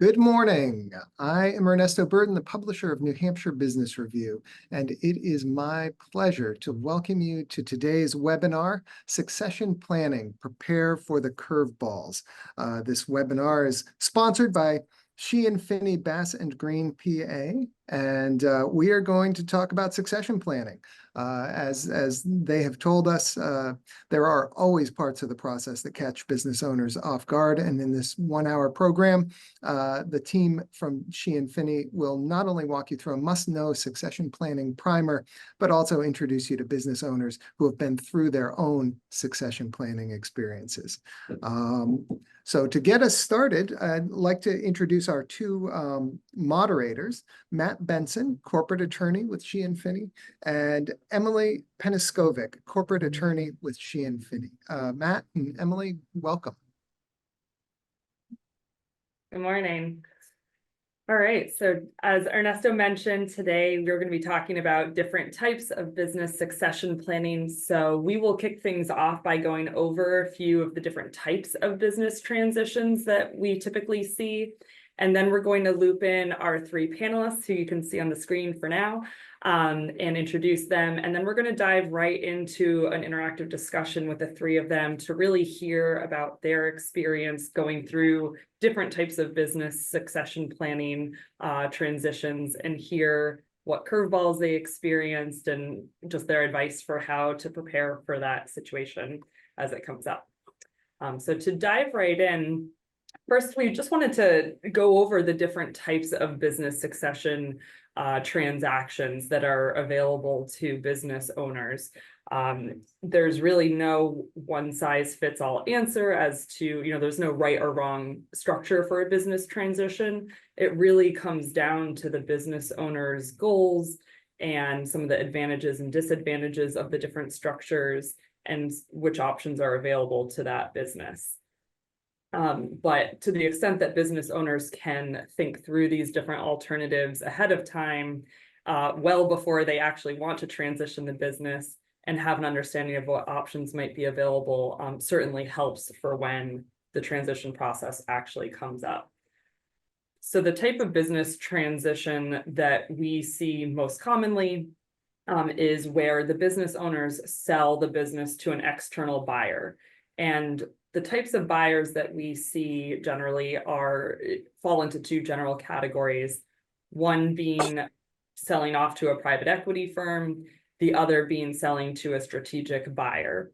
Good morning. I am Ernesto Burden, the publisher of New Hampshire Business Review, and it is my pleasure to welcome you to today's webinar, Succession Planning, Prepare for the Curveballs. This webinar is sponsored by She & Finney Bass and Green PA, and we are going to talk about succession planning. As they have told us, there are always parts of the process that catch business owners off guard, and in this 1-hour program, the team from She & Finney will not only walk you through a must-know succession planning primer, but also introduce you to business owners who have been through their own succession planning experiences. So to get us started, I'd like to introduce our two moderators, Matt Benson, corporate attorney with She & Finney, and Emily Peniskovic, corporate attorney with She & Finney. Matt and Emily, welcome. Good morning. All right, so as Ernesto mentioned, today we're going to be talking about different types of business succession planning. So we will kick things off by going over a few of the different types of business transitions that we typically see. And then we're going to loop in our three panelists who you can see on the screen for now, and introduce them. And then we're going to dive right into an interactive discussion with the three of them to really hear about their experience going through different types of business succession planning transitions, and hear what curveballs they experienced and just their advice for how to prepare for that situation as it comes up. So to dive right in, first, we just wanted to go over the different types of business succession transactions that are available to business owners. There's really no one size fits all answer as to, there's no right or wrong structure for a business transition. It really comes down to the business owner's goals and some of the advantages and disadvantages of the different structures and which options are available to that business. But to the extent that business owners can think through these different alternatives ahead of time, well before they actually want to transition the business, and have an understanding of what options might be available, certainly helps for when the transition process actually comes up. So the type of business transition that we see most commonly is where the business owners sell the business to an external buyer. And the types of buyers that we see generally fall into two general categories, one being selling off to a private equity firm, the other being selling to a strategic buyer.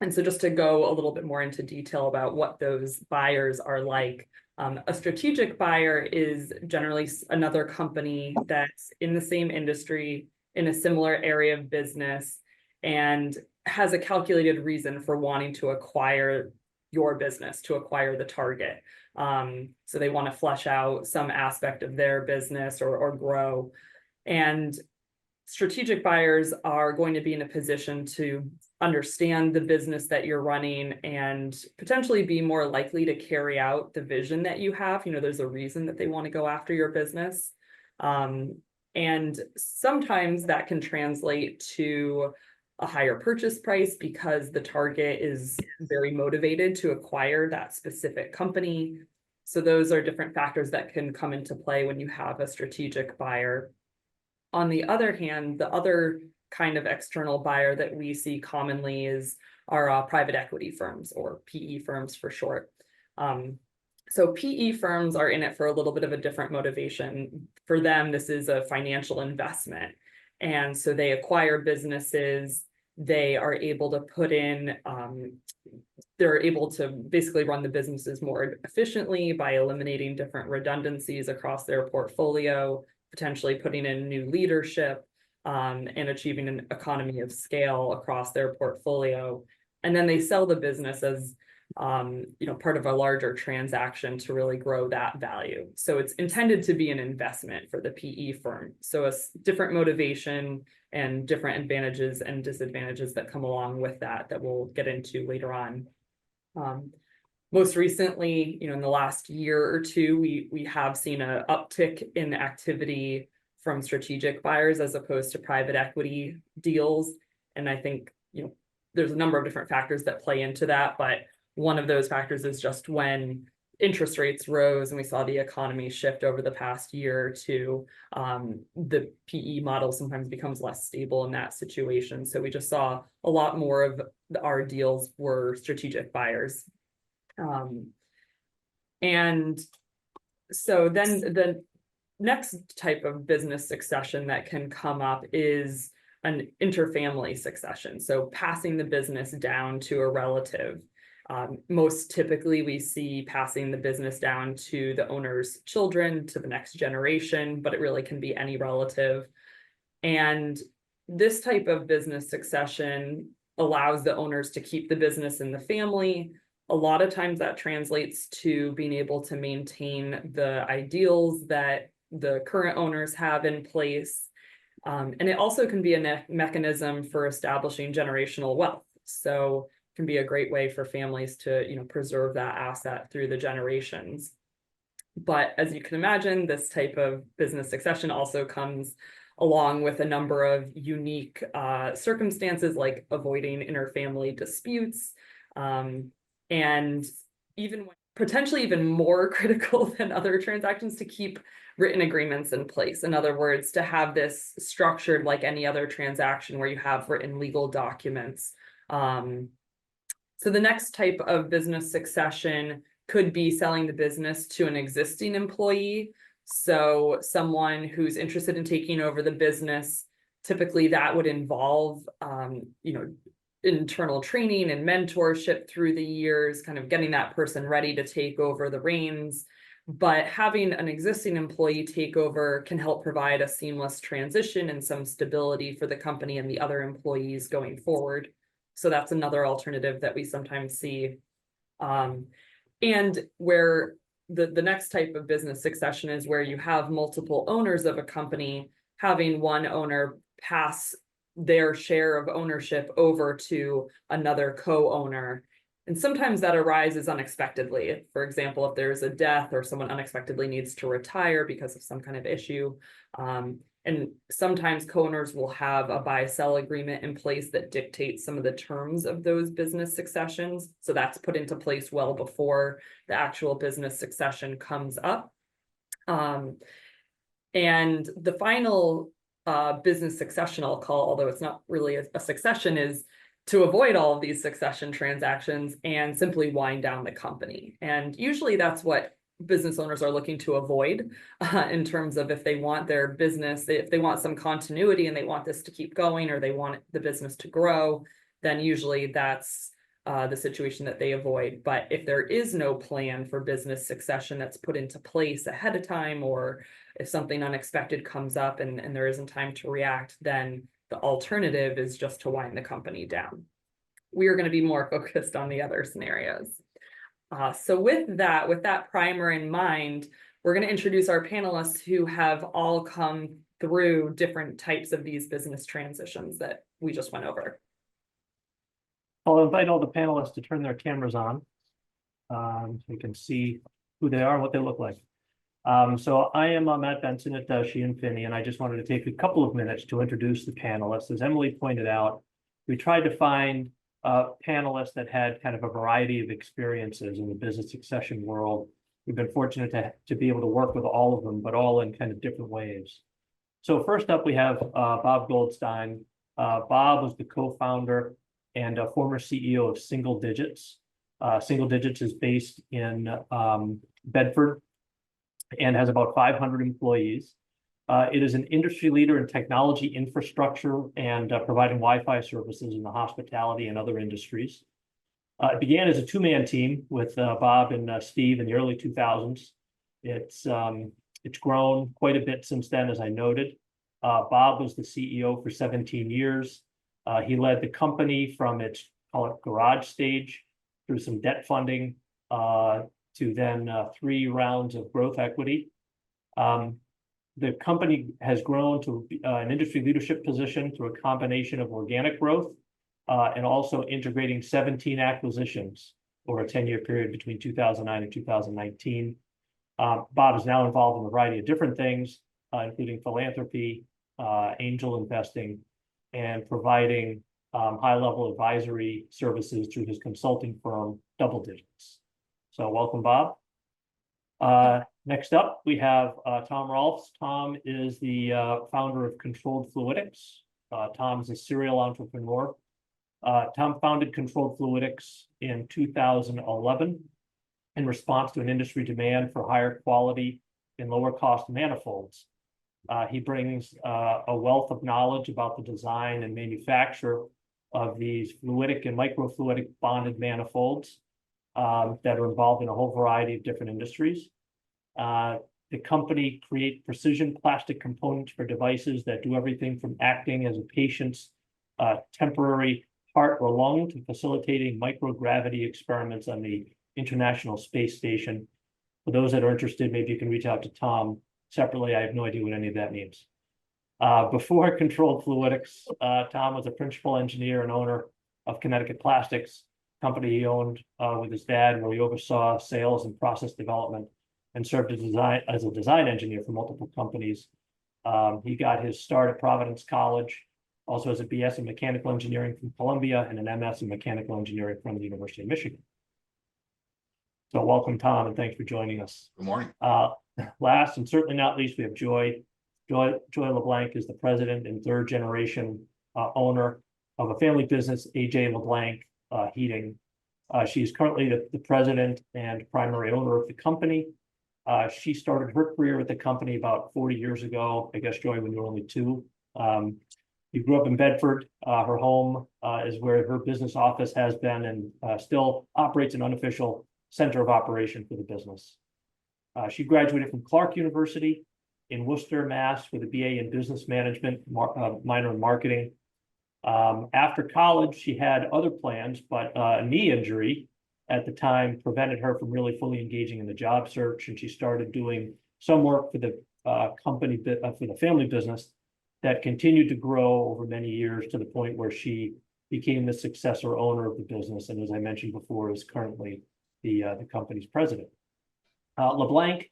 And so just to go a little bit more into detail about what those buyers are like, a strategic buyer is generally another company that's in the same industry, in a similar area of business, and has a calculated reason for wanting to acquire your business, to acquire the target. So they want to flesh out some aspect of their business or grow. And strategic buyers are going to be in a position to understand the business that you're running and potentially be more likely to carry out the vision that you have. There's a reason that they want to go after your business. And sometimes that can translate to a higher purchase price because the target is very motivated to acquire that specific company. So those are different factors that can come into play when you have a strategic buyer. On the other hand, the other kind of external buyer that we see commonly are private equity firms, or PE firms for short. So PE firms are in it for a little bit of a different motivation. For them, this is a financial investment. And so they acquire businesses, they are able to put in, they're able to basically run the businesses more efficiently by eliminating different redundancies across their portfolio, potentially putting in new leadership, and achieving an economy of scale across their portfolio. And then they sell the business as part of a larger transaction to really grow that value. So it's intended to be an investment for the PE firm. So a different motivation and different advantages and disadvantages that come along with that we'll get into later on. Most recently, in the last year or two, we have seen an uptick in activity from strategic buyers as opposed to private equity deals. And I think, there's a number of different factors that play into that, but one of those factors is just when interest rates rose and we saw the economy shift over the past year or two, the PE model sometimes becomes less stable in that situation. So we just saw a lot more of our deals were strategic buyers. And so then the next type of business succession that can come up is an interfamily succession. So passing the business down to a relative. Most typically, we see passing the business down to the owner's children, to the next generation, but it really can be any relative. And this type of business succession allows the owners to keep the business in the family. A lot of times that translates to being able to maintain the ideals that the current owners have in place. And it also can be a mechanism for establishing generational wealth. So it can be a great way for families to, preserve that asset through the generations. But as you can imagine, this type of business succession also comes along with a number of unique circumstances, like avoiding interfamily disputes, and even potentially even more critical than other transactions, to keep written agreements in place. In other words, to have this structured like any other transaction where you have written legal documents. So the next type of business succession could be selling the business to an existing employee. So someone who's interested in taking over the business, typically that would involve, internal training and mentorship through the years, kind of getting that person ready to take over the reins. But having an existing employee take over can help provide a seamless transition and some stability for the company and the other employees going forward. So that's another alternative that we sometimes see. And where the next type of business succession is where you have multiple owners of a company, having one owner pass their share of ownership over to another co-owner. And sometimes that arises unexpectedly. For example, if there's a death or someone unexpectedly needs to retire because of some kind of issue. And sometimes co-owners will have a buy-sell agreement in place that dictates some of the terms of those business successions. So that's put into place well before the actual business succession comes up. And the final business succession, I'll call, although it's not really a succession, is to avoid all of these succession transactions and simply wind down the company. And usually that's what business owners are looking to avoid in terms of if they want their business, if they want some continuity and they want this to keep going, or they want the business to grow, then usually that's the situation that they avoid. But if there is no plan for business succession that's put into place ahead of time, or if something unexpected comes up and there isn't time to react, then the alternative is just to wind the company down. We are going to be more focused on the other scenarios. So with that primer in mind, we're going to introduce our panelists who have all come through different types of these business transitions that we just went over. I'll invite all the panelists to turn their cameras on, so you can see who they are and what they look like. So I am Matt Benson at Sheehan Finney, and I just wanted to take a couple of minutes to introduce the panelists. As Emily pointed out, we tried to find panelists that had kind of a variety of experiences in the business succession world. We've been fortunate to be able to work with all of them, but all in kind of different ways. So first up, we have Bob Goldstein. Bob was the co-founder and a former CEO of Single Digits. Single Digits is based in Bedford and has about 500 employees. It is an industry leader in technology infrastructure and providing Wi-Fi services in the hospitality and other industries. It began as a two-man team with Bob and Steve in the early 2000s. It's grown quite a bit since then, as I noted. Bob was the CEO for 17 years. He led the company from its, call it, garage stage through some debt funding to then 3 rounds of growth equity. The company has grown to an industry leadership position through a combination of organic growth and also integrating 17 acquisitions over a 10-year period between 2009 and 2019. Bob is now involved in a variety of different things, including philanthropy, angel investing, and providing high-level advisory services through his consulting firm, Double Digits. So welcome, Bob. Next up, we have Tom Rolfs. Tom is the founder of Controlled Fluidics. Tom is a serial entrepreneur. Tom founded Controlled Fluidics in 2011 in response to an industry demand for higher quality and lower cost manifolds. He brings a wealth of knowledge about the design and manufacture of these fluidic and microfluidic bonded manifolds that are involved in a whole variety of different industries. The company creates precision plastic components for devices that do everything from acting as a patient's temporary heart or lung to facilitating microgravity experiments on the International Space Station. For those that are interested, maybe you can reach out to Tom separately. I have no idea what any of that means. Before Controlled Fluidics, Tom was a principal engineer and owner of Connecticut Plastics, company he owned with his dad, where he oversaw sales and process development and served as a design engineer for multiple companies. He got his start at Providence College, also has a BS in mechanical engineering from Columbia and an MS in mechanical engineering from the University of Michigan. So welcome, Tom, and thanks for joining us. Good morning. Last and certainly not least, we have Joy. Joy LeBlanc is the president and third generation owner of a family business, AJ LeBlanc Heating. She is currently the president and primary owner of the company. She started her career with the company about 40 years ago. I guess, Joy, when you were only 2. You grew up in Bedford. Her home is where her business office has been and still operates an unofficial center of operation for the business. She graduated from Clark University in Worcester, Mass. With a BA in business management, minor in marketing. After college, she had other plans, but a knee injury at the time prevented her from really fully engaging in the job search, and she started doing some work for the company, for the family business that continued to grow over many years to the point where she became the successor owner of the business, and as I mentioned before, is currently the company's president. LeBlanc,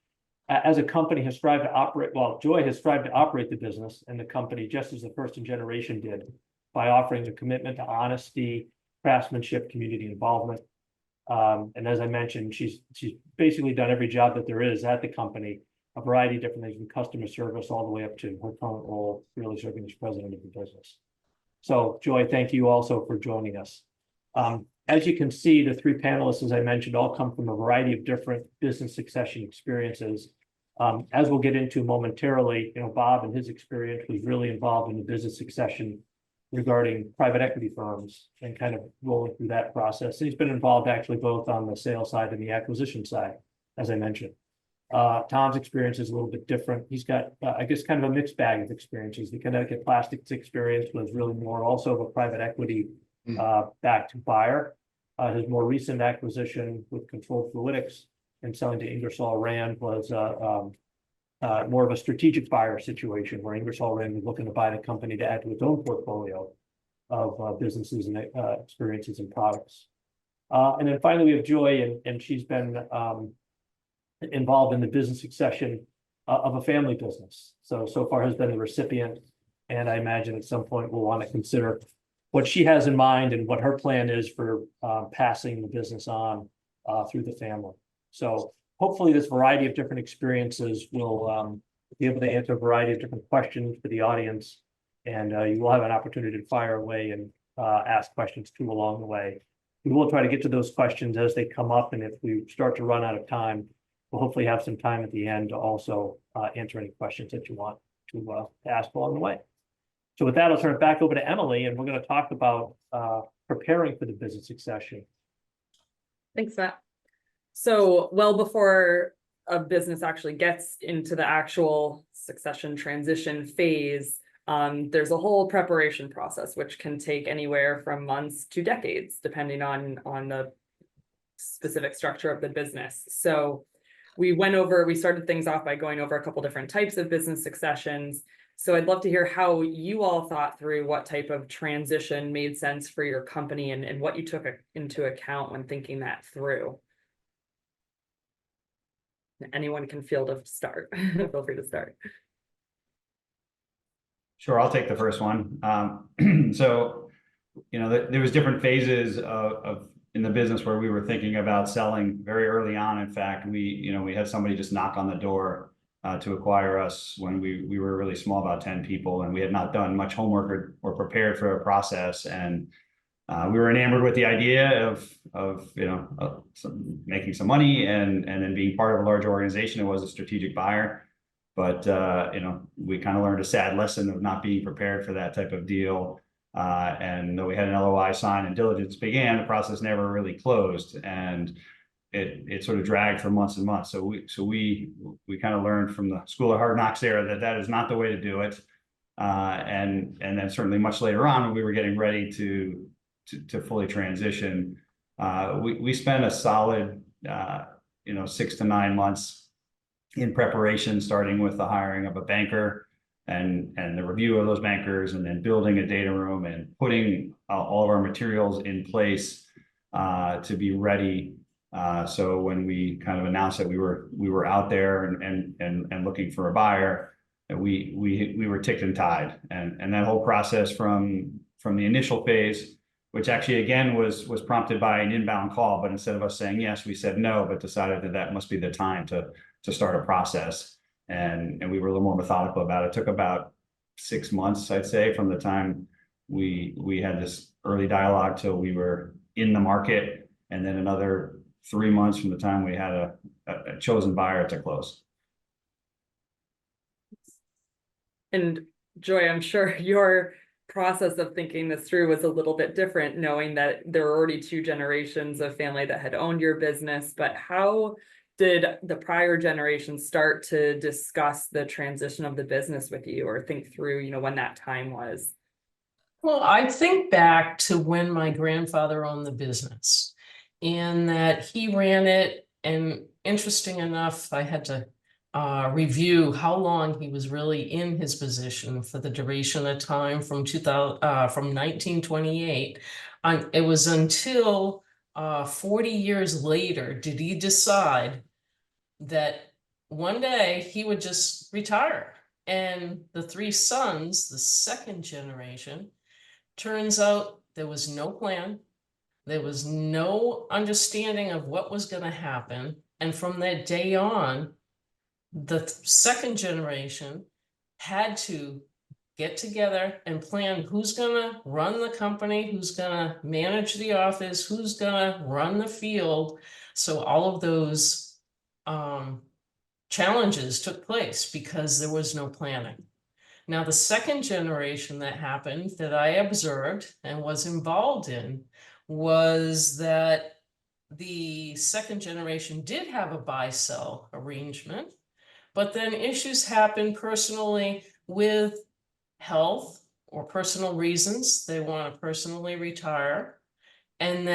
as a company, has strived to operate, well, Joy has strived to operate the business and the company just as the first generation did, by offering a commitment to honesty, craftsmanship, community involvement. And as I mentioned, she's basically done every job that there is at the company, a variety of different things, from customer service all the way up to her current role, really serving as president of the business. So, Joy, thank you also for joining us. As you can see, the 3 panelists, as I mentioned, all come from a variety of different business succession experiences. As we'll get into momentarily, Bob and his experience was really involved in the business succession regarding private equity firms and kind of rolling through that process. And he's been involved actually both on the sales side and the acquisition side, as I mentioned. Tom's experience is a little bit different. He's got, I guess, kind of a mixed bag of experiences. The Connecticut Plastics experience was really more also of a private equity backed buyer. His more recent acquisition with Controlled Fluidics and selling to Ingersoll Rand was more of a strategic buyer situation where Ingersoll Rand was looking to buy the company to add to its own portfolio of businesses and experiences and products. And then finally, we have Joy, and she's been involved in the business succession of a family business. So far has been the recipient, and I imagine at some point we'll want to consider what she has in mind and what her plan is for passing the business on through the family. So hopefully this variety of different experiences will be able to answer a variety of different questions for the audience, and you will have an opportunity to fire away and ask questions too along the way. We will try to get to those questions as they come up, and if we start to run out of time, we'll hopefully have some time at the end to also answer any questions that you want to ask along the way. So with that, I'll turn it back over to Emily, and we're going to talk about preparing for the business succession. Thanks, Matt. So well before a business actually gets into the actual succession transition phase, there's a whole preparation process, which can take anywhere from months to decades, depending on the specific structure of the business. So we started things off by going over a couple different types of business successions. So I'd love to hear how you all thought through what type of transition made sense for your company and what you took into account when thinking that through. Anyone can feel to start. Feel free to start. Sure, I'll take the first one. So, there was different phases of in the business where we were thinking about selling very early on. In fact, we had somebody just knock on the door to acquire us when we were really small, about 10 people, and we had not done much homework or prepared for a process. And we were enamored with the idea of making some money and then being part of a large organization. It was a strategic buyer, but we kind of learned a sad lesson of not being prepared for that type of deal. And though we had an LOI signed and diligence began, the process never really closed, and it sort of dragged for months and months. So we kind of learned from the school of hard knocks there that is not the way to do it. And then certainly much later on, when we were getting ready to fully transition, we spent a solid 6 to 9 months in preparation, starting with the hiring of a banker and the review of those bankers, and then building a data room and putting all of our materials in place to be ready. So when we kind of announced that we were out there and looking for a buyer, we were ticked and tied, and that whole process from the initial phase, which actually again was prompted by an inbound call, but instead of us saying yes, we said no, but decided that must be the time to start a process, and we were a little more methodical about it. It took about 6 months, I'd say, from the time we had this early dialogue till we were in the market, and then another 3 months from the time we had a chosen buyer to close. And Joy, I'm sure your process of thinking this through was a little bit different, knowing that there were already 2 generations of family that had owned your business. But how did the prior generation start to discuss the transition of the business with you, or think through, when that time was? Well, I think back to when my grandfather owned the business, and that he ran it. And interesting enough, I had to review how long he was really in his position for the duration of time from 1928. It was until 40 years later did he decide that one day he would just retire. And the 3 sons, the second generation, turns out there was no plan. There was no understanding of what was going to happen. And from that day on, the second generation had to get together and plan who's going to run the company, who's going to manage the office, who's going to run the field. So all of those challenges took place because there was no planning. Now, the second generation that happened, that I observed and was involved in, was that the second generation did have a buy-sell arrangement, but then issues happened personally with health or personal reasons. They want to personally retire, and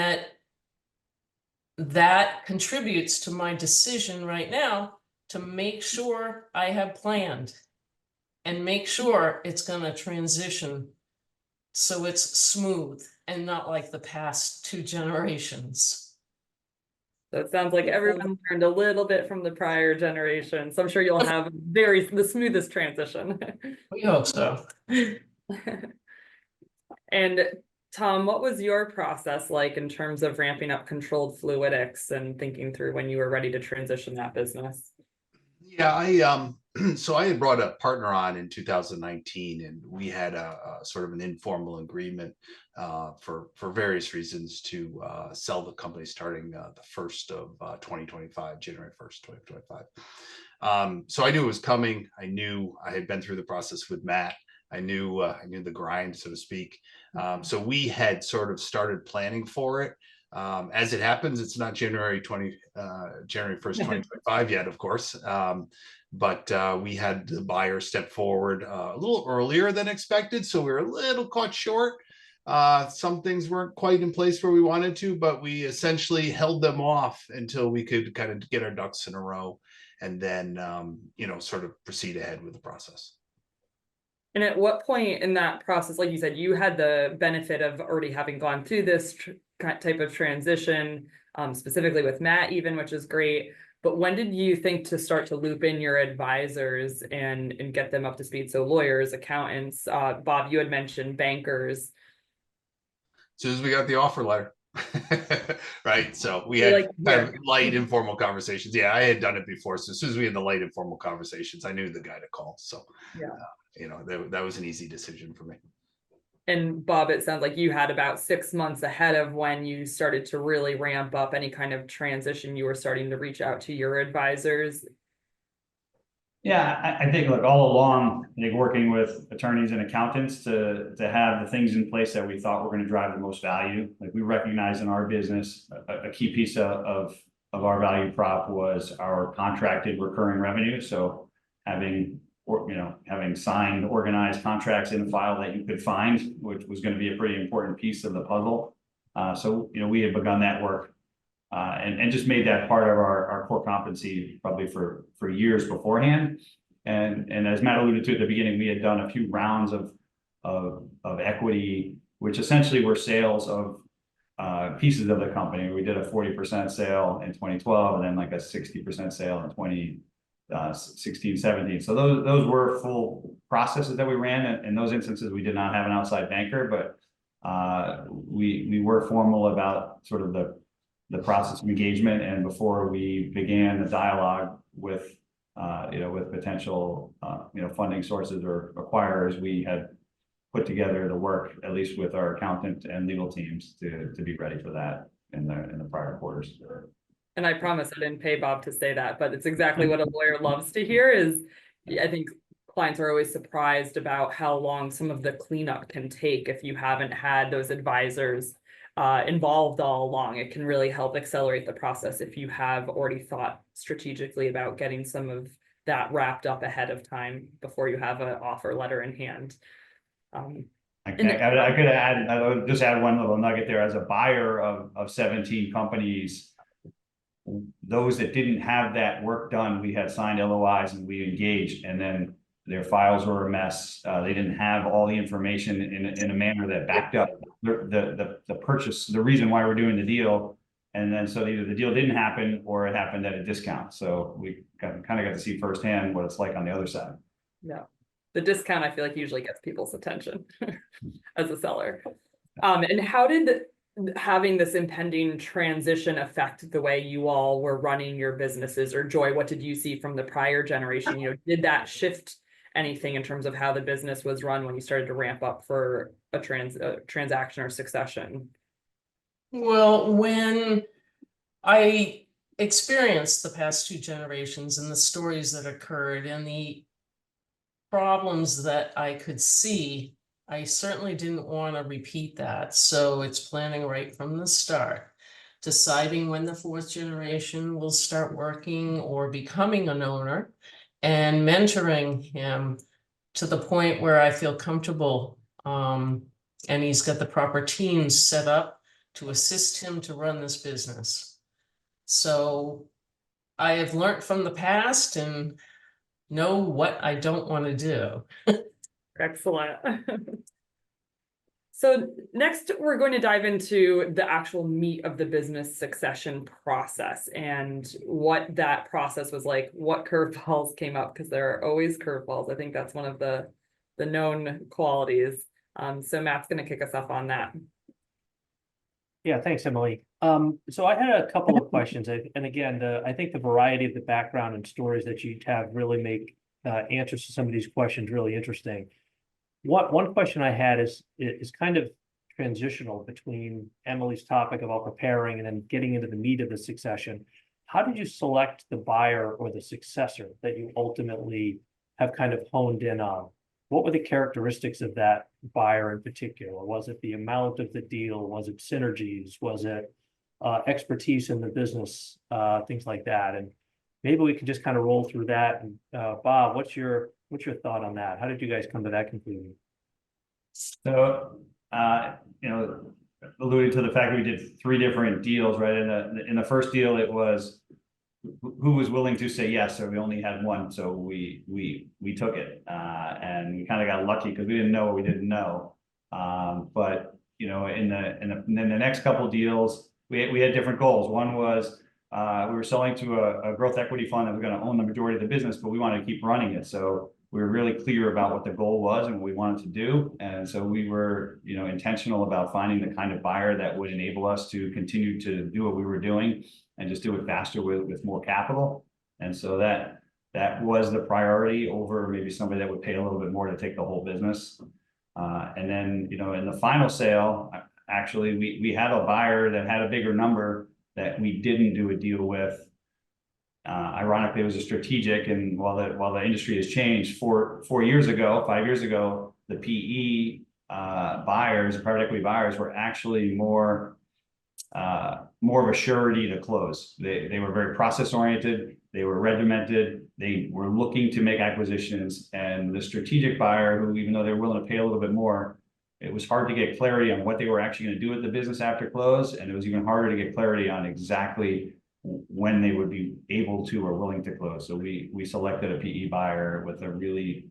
that contributes to my decision right now to make sure I have planned and make sure it's going to transition so it's smooth and not like the past 2 generations. So it sounds like everyone learned a little bit from the prior generation. So I'm sure you'll have the smoothest transition. We hope so. And Tom, what was your process like in terms of ramping up controlled fluidics and thinking through when you were ready to transition that business? Yeah, so I had brought a partner on in 2019, and we had a sort of an informal agreement for various reasons to sell the company starting the 1st of 2025, January 1st, 2025. So I knew it was coming. I knew I had been through the process with Matt. I knew the grind, so to speak. So we had sort of started planning for it. As it happens, it's not January 1st, 2025 yet, of course. But we had the buyer step forward a little earlier than expected, so we were a little caught short. Some things weren't quite in place where we wanted to, but we essentially held them off until we could kind of get our ducks in a row, and then sort of proceed ahead with the process. And at what point in that process, like you said, you had the benefit of already having gone through this type of transition, specifically with Matt even, which is great. But when did you think to start to loop in your advisors and get them up to speed? So lawyers, accountants, Bob, you had mentioned bankers. As soon as we got the offer letter, Right. So we You're had like, kind of here. light informal conversations. Yeah, I had done it before. So as soon as we had the light informal conversations, I knew the guy to call. So, Yeah. that was an easy decision for me. And Bob, it sounds like you had about 6 months ahead of when you started to really ramp up any kind of transition. You were starting to reach out to your advisors. Yeah, I think, look, all along, I think working with attorneys and accountants to have the things in place that we thought were going to drive the most value. Like we recognize in our business, a key piece of our value prop was our contracted recurring revenue. So having, having signed, organized contracts in a file that you could find, which was going to be a pretty important piece of the puzzle. So, we had begun that work. And just made that part of our core competency probably for years beforehand. And as Matt alluded to at the beginning, we had done a few rounds of equity, which essentially were sales of pieces of the company. We did a 40% sale in 2012, and then like a 60% sale in 2016, 17. So those were full processes that we ran. And in those instances, we did not have an outside banker, but we were formal about sort of the process of engagement. And before we began the dialogue with, with potential, funding sources or acquirers, we had put together the work, at least with our accountant and legal teams to be ready for that in the prior quarters. And I promise I didn't pay Bob to say that, but it's exactly what a lawyer loves to hear is, I think clients are always surprised about how long some of the cleanup can take if you haven't had those advisors involved all along. It can really help accelerate the process if you have already thought strategically about getting some of that wrapped up ahead of time before you have an offer letter in hand. I could add, I would just add one little nugget there. As a buyer of 17 companies, those that didn't have that work done, we had signed LOIs and we engaged, and then their files were a mess. They didn't have all the information in a manner that backed up the purchase, the reason why we're doing the deal. And then so either the deal didn't happen or it happened at a discount. So we kind of got to see firsthand what it's like on the other side. Yeah, the discount I feel like usually gets people's attention as a seller. And how did having this impending transition affect the way you all were running your businesses? Or Joy, what did you see from the prior generation? Did that shift anything in terms of how the business was run when you started to ramp up for a transaction or succession? Well, when I experienced the past two generations and the stories that occurred and the problems that I could see, I certainly didn't want to repeat that. So it's planning right from the start, deciding when the fourth generation will start working or becoming an owner, and mentoring him to the point where I feel comfortable. And he's got the proper teams set up to assist him to run this business. So I have learned from the past and know what I don't want to do. Excellent. So next, we're going to dive into the actual meat of the business succession process and what that process was like, what curveballs came up, because there are always curveballs. I think that's one of the known qualities. So Matt's going to kick us off on that. Yeah, thanks, Emily. So I had a couple of questions, and again, I think the variety of the background and stories that you have really make answers to some of these questions really interesting. One question I had is kind of transitional between Emily's topic about preparing and then getting into the meat of the succession. How did you select the buyer or the successor that you ultimately have kind of honed in on? What were the characteristics of that buyer in particular? Was it the amount of the deal? Was it synergies? Was it expertise in the business? Things like that. And maybe we can just kind of roll through that. And Bob, what's your thought on that? How did you guys come to that conclusion? So, alluding to the fact that we did 3 different deals, right? In the first deal, it was who was willing to say yes. So we only had one, so we took it, and we kind of got lucky because we didn't know what we didn't know. But in the next couple of deals, we had different goals. One was we were selling to a growth equity fund that was going to own the majority of the business, but we wanted to keep running it. So we were really clear about what the goal was and what we wanted to do. And so we were, intentional about finding the kind of buyer that would enable us to continue to do what we were doing and just do it faster with more capital. And so that was the priority over maybe somebody that would pay a little bit more to take the whole business. And then, in the final sale, actually, we had a buyer that had a bigger number that we didn't do a deal with. Ironically, it was a strategic, and while the industry has changed, 5 years ago, the PE buyers, private equity buyers, were actually more of a surety to close. They were very process oriented. They were regimented. They were looking to make acquisitions, and the strategic buyer, who, even though they were willing to pay a little bit more, it was hard to get clarity on what they were actually going to do with the business after close, and it was even harder to get clarity on exactly when they would be able to or willing to close. So we selected a PE buyer with a really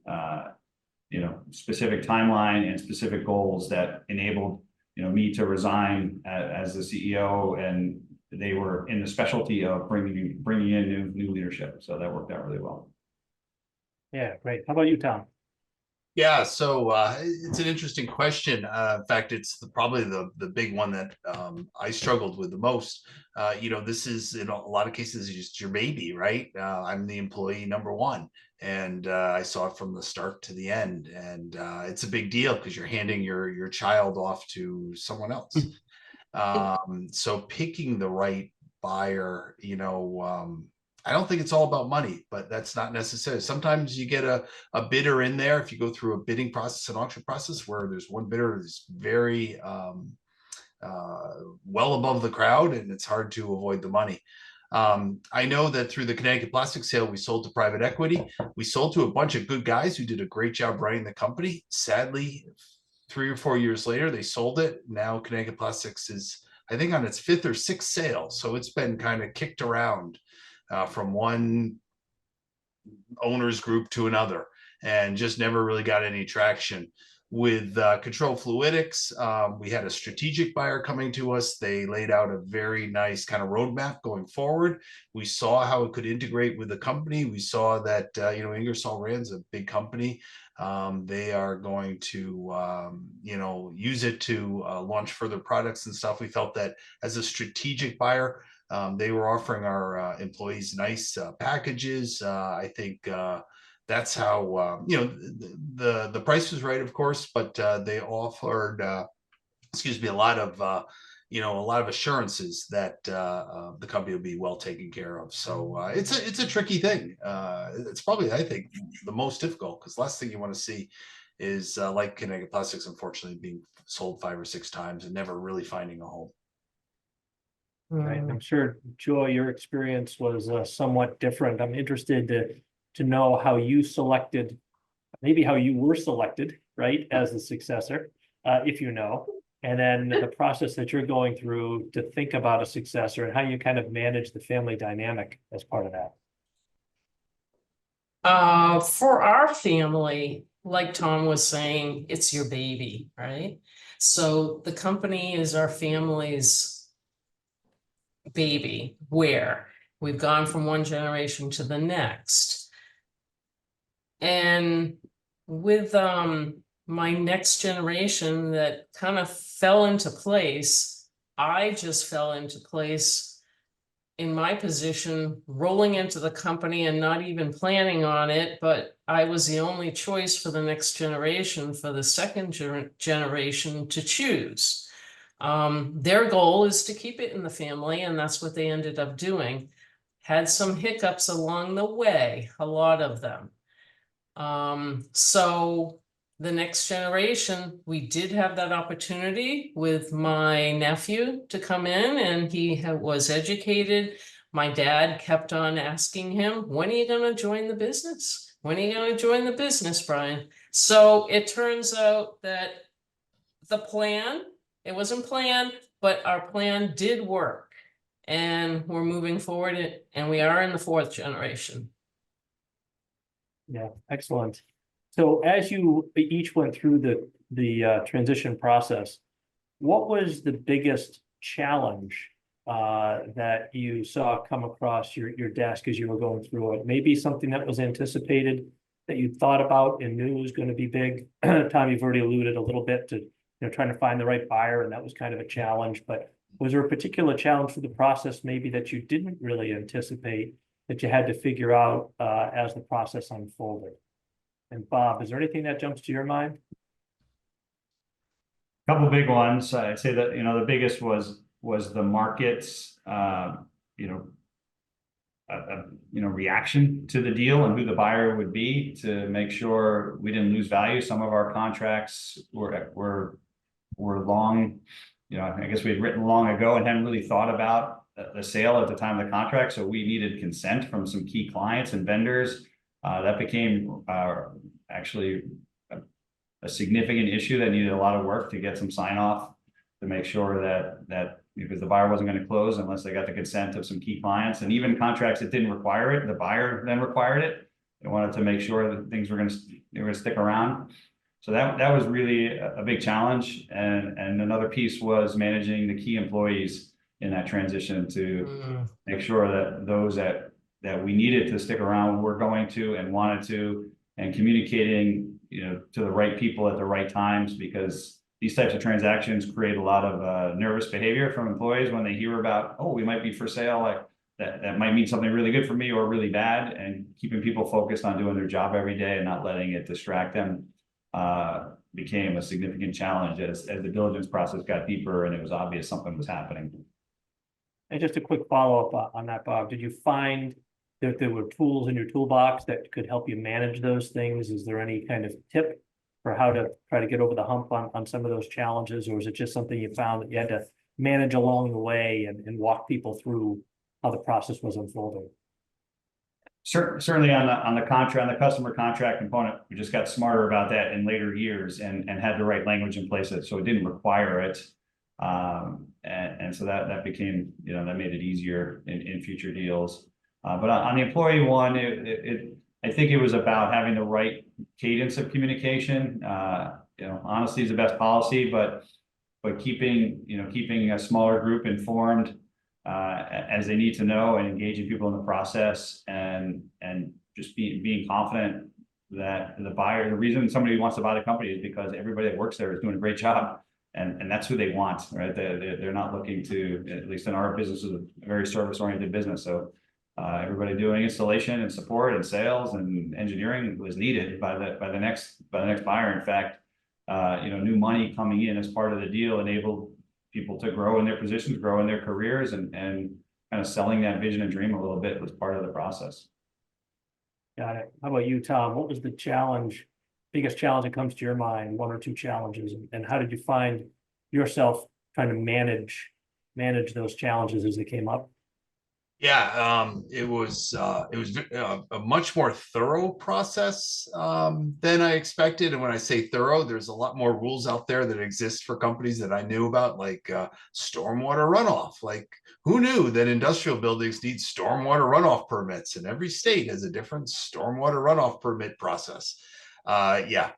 specific timeline and specific goals that enabled me to resign as the CEO, and they were in the specialty of bringing in new leadership. So that worked out really well. Yeah, great. How about you, Tom? Yeah, so it's an interesting question. In fact, it's probably the big one that I struggled with the most. This is, in a lot of cases, just your baby, right? I'm the employee number one, and I saw it from the start to the end. And it's a big deal because you're handing your child off to someone else. So picking the right buyer, I don't think it's all about money, but that's not necessary. Sometimes you get a bidder in there, if you go through a bidding process, an auction process, where there's one bidder that's very well above the crowd, and it's hard to avoid the money. I know that through the Connecticut Plastic sale, we sold to private equity. We sold to a bunch of good guys who did a great job running the company. Sadly, 3 or 4 years later, they sold it. Now Connecticut Plastics is, I think, on its 5th or 6th sale. So it's been kind of kicked around from one owners group to another, and just never really got any traction. With Control Fluidics, we had a strategic buyer coming to us. They laid out a very nice kind of roadmap going forward. We saw how it could integrate with the company. We saw that Ingersoll Rand's a big company. They are going to use it to launch further products and stuff. We felt that as a strategic buyer, they were offering our employees nice packages. I think that's how the price was right, of course, but they offered a lot of assurances that the company will be well taken care of. So it's a tricky thing. It's probably, I think, the most difficult, because the last thing you want to see is like Connecticut Plastics, unfortunately, being sold 5 or 6 times and never really finding a home. Right. I'm sure, Joy, your experience was somewhat different. I'm interested to know how you selected, maybe how you were selected, right, as the successor, if you know, and then the process that you're going through to think about a successor and how you kind of manage the family dynamic as part of that. For our family, like Tom was saying, it's your baby, right? So the company is our family's baby, where we've gone from one generation to the next. And with my next generation that kind of fell into place, I just fell into place in my position, rolling into the company and not even planning on it, but I was the only choice for the next generation, for the second generation to choose. Their goal is to keep it in the family, and that's what they ended up doing. Had some hiccups along the way, a lot of them. So the next generation, we did have that opportunity with my nephew to come in, and he was educated. My dad kept on asking him, when are you going to join the business? When are you going to join the business, Brian? So it turns out that the plan, it wasn't planned, but our plan did work, and we're moving forward, and we are in the 4th generation. Yeah, excellent. So as you each went through the transition process, what was the biggest challenge that you saw come across your desk as you were going through it? Maybe something that was anticipated, that you thought about and knew was going to be big? Tom, you've already alluded a little bit to, trying to find the right buyer, and that was kind of a challenge, but was there a particular challenge for the process maybe that you didn't really anticipate that you had to figure out as the process unfolded? And Bob, is there anything that jumps to your mind? Couple big ones. I'd say that, the biggest was the market's, reaction to the deal and who the buyer would be, to make sure we didn't lose value. Some of our contracts were long, I guess we had written long ago and hadn't really thought about the sale at the time of the contract. So we needed consent from some key clients and vendors. That became actually a significant issue that needed a lot of work to get some sign off to make sure that because the buyer wasn't going to close unless they got the consent of some key clients, and even contracts that didn't require it, the buyer then required it. They wanted to make sure that things were going to stick around. So that was really a big challenge. And another piece was managing the key employees in that transition to make sure that those that we needed to stick around were going to and wanted to, and communicating, to the right people at the right times, because these types of transactions create a lot of nervous behavior from employees when they hear about, oh, we might be for sale. Like that might mean something really good for me or really bad, and keeping people focused on doing their job every day and not letting it distract them became a significant challenge as the diligence process got deeper and it was obvious something was happening. And just a quick follow-up on that, Bob, did you find that there were tools in your toolbox that could help you manage those things? Is there any kind of tip for how to try to get over the hump on some of those challenges? Or is it just something you found that you had to manage along the way and walk people through how the process was unfolding? Certainly on the contract, on the customer contract component, we just got smarter about that in later years and had the right language in place so it didn't require it. And so that became, that made it easier in future deals. But on the employee one, I think it was about having the right cadence of communication. Honesty is the best policy, but keeping a smaller group informed as they need to know, and engaging people in the process, and just being confident that the buyer, the reason somebody wants to buy the company is because everybody that works there is doing a great job. And that's who they want, right? They're not looking to, at least in our business, is a very service-oriented business. So everybody doing installation and support and sales and engineering was needed by the next buyer. In fact, new money coming in as part of the deal enabled people to grow in their positions, grow in their careers, and kind of selling that vision and dream a little bit was part of the process. Got it. How about you, Tom? What was the biggest challenge that comes to your mind, one or two challenges, and how did you find yourself trying to manage those challenges as they came up? Yeah, it was a much more thorough process than I expected. And when I say thorough, there's a lot more rules out there that exist for companies that I knew about, like stormwater runoff. Like, who knew that industrial buildings need stormwater runoff permits, and every state has a different stormwater runoff permit process. And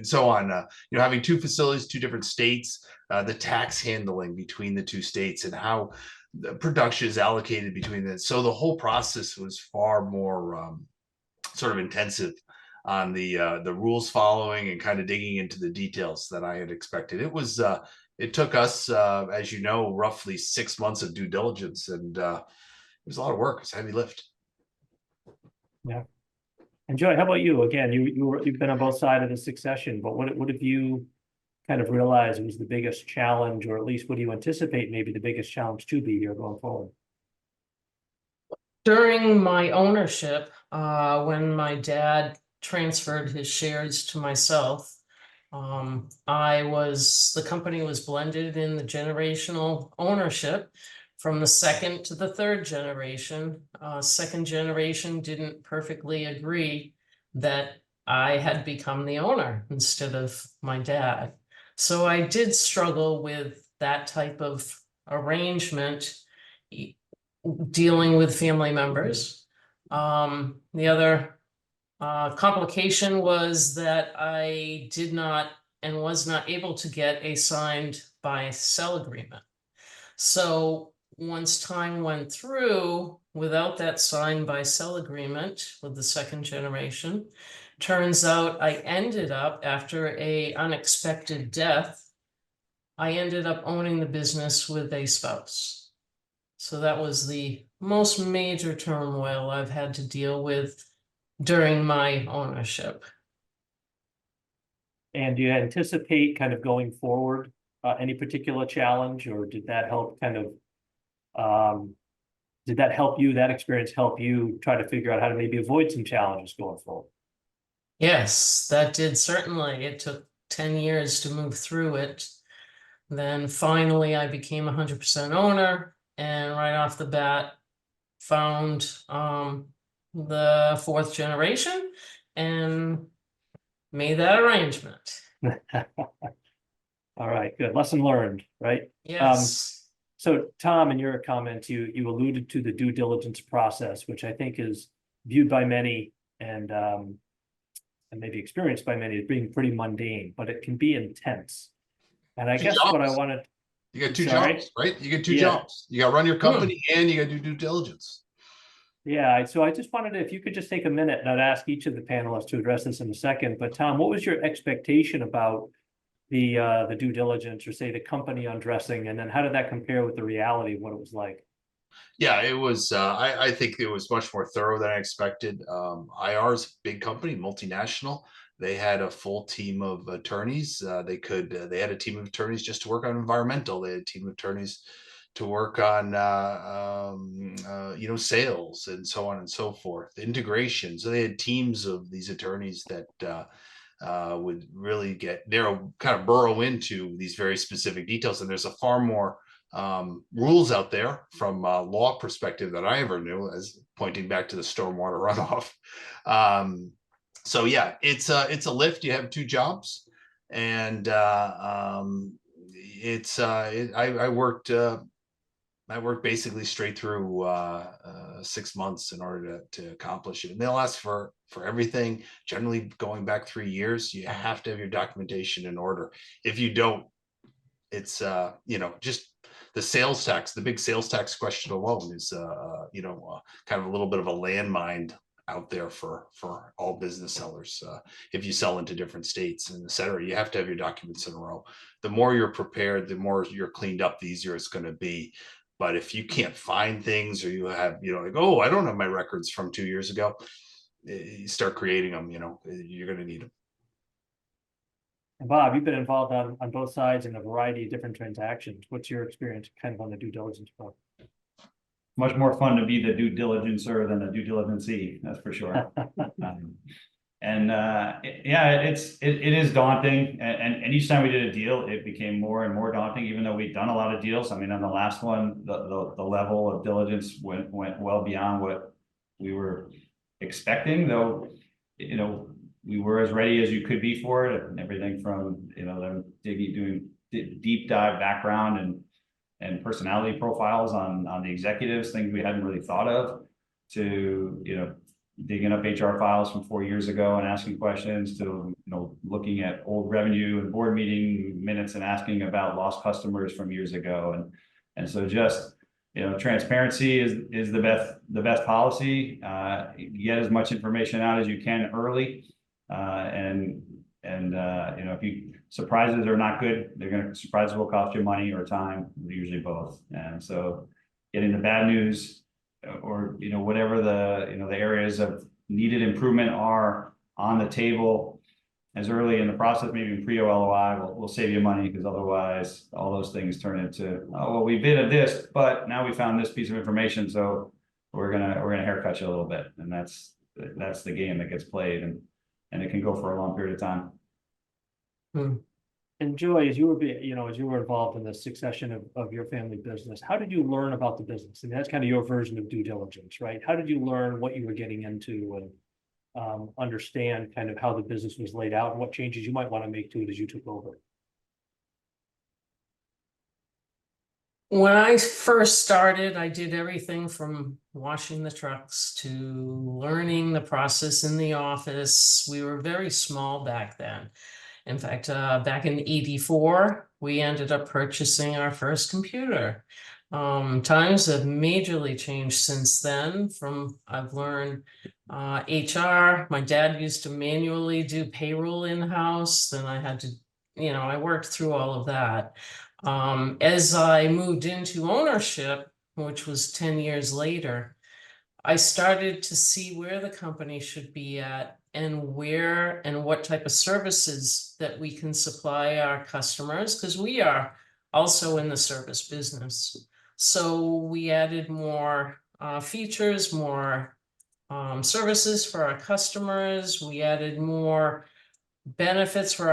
so on. Having two facilities, two different states, the tax handling between the two states, and how the production is allocated between them. So the whole process was far more sort of intensive on the rules following and kind of digging into the details that I had expected. It took us, as you know, roughly 6 months of due diligence, and it was a lot of work. It's a heavy lift. Yeah. And Joy, how about you? Again, you've been on both sides of the succession, but what have you kind of realized was the biggest challenge, or at least what do you anticipate maybe the biggest challenge to be here going forward? During my ownership, when my dad transferred his shares to myself, the company was blended in the generational ownership from the second to the third generation. Second generation didn't perfectly agree that I had become the owner instead of my dad. So I did struggle with that type of arrangement, dealing with family members. The other complication was that I did not and was not able to get a signed buy-sell agreement. So once time went through, without that signed buy sell agreement with the second generation. Turns out I ended up, after a unexpected death, I ended up owning the business with a spouse. So that was the most major turmoil I've had to deal with during my ownership. And do you anticipate kind of going forward, any particular challenge, or did that help kind of, did that help you, that experience help you try to figure out how to maybe avoid some challenges going forward? Yes, that did certainly. It took 10 years to move through it. Then finally I became 100% owner, and right off the bat found the fourth generation and made that arrangement. All right, good. Lesson learned, right? Yes. So Tom, in your comments, you alluded to the due diligence process, which I think is viewed by many and maybe experienced by many as being pretty mundane, but it can be intense. And I Two guess what I jobs. wanted, You got two Sorry? jobs, right? You get two Yeah. jobs. You got to run your company and you got to do due diligence. yeah, so I just wanted to, if you could just take a minute, and I'd ask each of the panelists to address this in a second, but Tom, what was your expectation about the due diligence, or say the company undressing, and then how did that compare with the reality of what it was like? Yeah, it was. I think it was much more thorough than I expected. IR's a big company, multinational. They had a full team of attorneys. They had a team of attorneys just to work on environmental. They had a team of attorneys to work on, sales and so on and so forth, integration. So they had teams of these attorneys that would really kind of burrow into these very specific details. And there's a far more rules out there from a law perspective that I ever knew, as pointing back to the stormwater runoff. So yeah, it's a lift. You have two jobs, and I worked basically straight through 6 months in order to accomplish it. And they'll ask for everything. Generally, going back 3 years, you have to have your documentation in order. If you don't, it's just the sales tax. The big sales tax question alone is kind of a little bit of a landmine out there for all business sellers. If you sell into different states and et cetera, you have to have your documents in a row. The more you're prepared, the more you're cleaned up, the easier it's going to be. But if you can't find things, or you have, like, oh, I don't have my records from 2 years ago, you start creating them, you're going to need them. And Bob, you've been involved on both sides in a variety of different transactions. What's your experience kind of on the due diligence front? Much more fun to be the due diligencer than the due diligencee, that's for sure. It is daunting, and each time we did a deal, it became more and more daunting, even though we'd done a lot of deals. I mean, on the last one, the level of diligence went well beyond what we were expecting, though, we were as ready as you could be for it, and everything from, them doing deep dive background and personality profiles on the executives, things we hadn't really thought of, to, digging up HR files from 4 years ago and asking questions, to, looking at old revenue and board meeting minutes and asking about lost customers from years ago. And so just, transparency is the best policy. Get as much information out as you can early. If surprises are not good, surprises will cost you money or time, usually both. And so getting the bad news, or whatever the areas of needed improvement are, on the table as early in the process, maybe pre-LOI, will save you money, because otherwise all those things turn into, oh, well, we bid at this, but now we found this piece of information, so we're gonna haircut you a little bit. And that's the game that gets played, and it can go for a long period of time. And Joy, as you were involved in the succession of your family business, how did you learn about the business? I mean, that's kind of your version of due diligence, right? How did you learn what you were getting into, and understand kind of how the business was laid out and what changes you might want to make to it as you took over? When I first started, I did everything from washing the trucks to learning the process in the office. We were very small back then. In fact, back in '84, we ended up purchasing our first computer. Times have majorly changed since then. I've learned HR. My dad used to manually do payroll in-house. Then I had to, I worked through all of that. As I moved into ownership, which was 10 years later, I started to see where the company should be at and where and what type of services that we can supply our customers, because we are also in the service business. So we added more features, more services for our customers. We added more benefits for